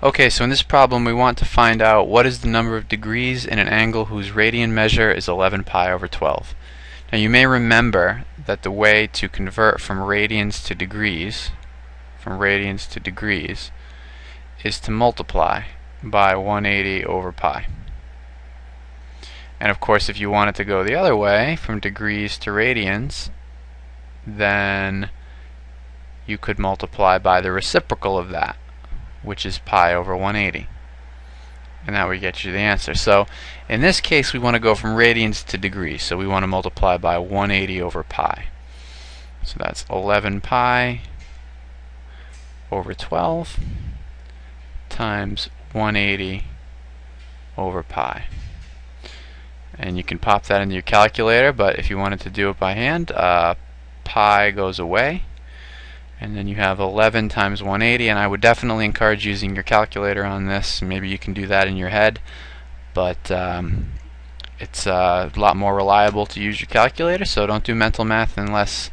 Okay, so in this problem we want to find out what is the number of degrees in an angle whose radian measure is 11 pi over 12. Now you may remember that the way to convert from radians to degrees, is to multiply by 180 over pi. And of course if you want it to go the other way, from degrees to radians, then you could multiply by the reciprocal of that, which is pi over 180. And that would get you the answer. So in this case we want to go from radians to degrees, so we want to multiply by 180 over pi. So that's 11 pi over 12 times 180 over pi. And you can pop that into your calculator, but if you wanted to do it by hand, pi goes away. And then you have 11 times 180, and I would definitely encourage using your calculator on this. Maybe you can do that in your head, but it's a lot more reliable to use your calculator, so don't do mental math unless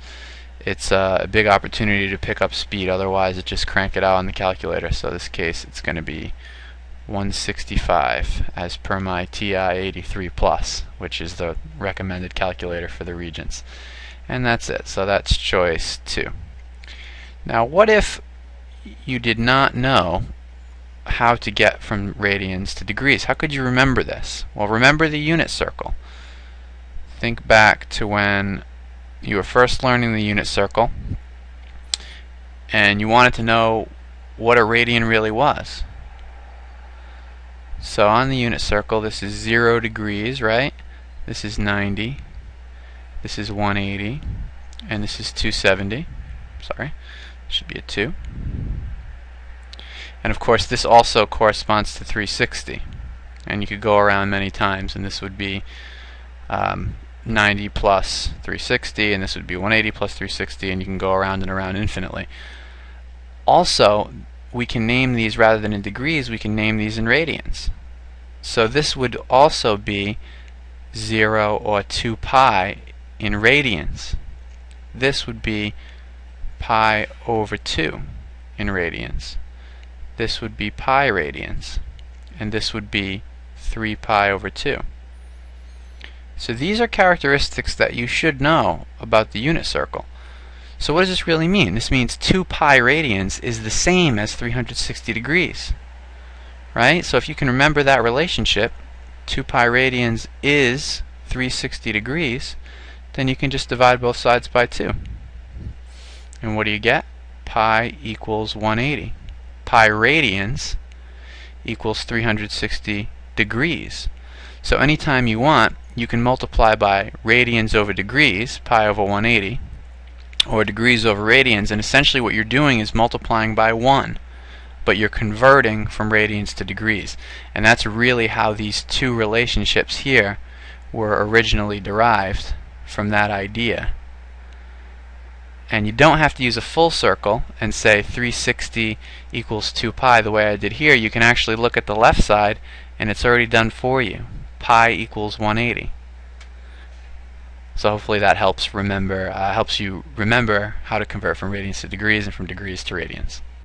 it's a big opportunity to pick up speed. Otherwise, just crank it out on the calculator. So in this case, it's going to be 165 as per my TI 83 Plus, which is the recommended calculator for the Regents. And that's it. So that's choice 2. Now what if you did not know how to get from radians to degrees? How could you remember this? Well, remember the unit circle. Think back to when you were first learning the unit circle and you wanted to know what a radian really was. So on the unit circle, this is 0 degrees, right? This is 90, this is 180, and this is 270. Sorry. Should be a 2. And of course this also corresponds to 360, and you could go around many times, and this would be 90 plus 360, and this would be 180 plus 360, and you can go around and around infinitely. Also, we can name these, rather than in degrees, we can name these in radians. So this would also be 0 or 2 pi in radians. This would be pi over 2 in radians. This would be pi radians, and this would be 3 pi over 2. So these are characteristics that you should know about the unit circle. So what does this really mean? This means 2 pi radians is the same as 360 degrees, right? So if you can remember that relationship, 2 pi radians is 360 degrees, then you can just divide both sides by 2. And what do you get? Pi equals 180. Pi radians equals 360 degrees. So anytime you want, you can multiply by radians over degrees, pi over 180, or degrees over radians, and essentially what you're doing is multiplying by 1, but you're converting from radians to degrees. And that's really how these two relationships here were originally derived, from that idea. And you don't have to use a full circle and say 360 equals 2 pi the way I did here. You can actually look at the left side and it's already done for you. Pi equals 180. So hopefully that helps you remember how to convert from radians to degrees and from degrees to radians.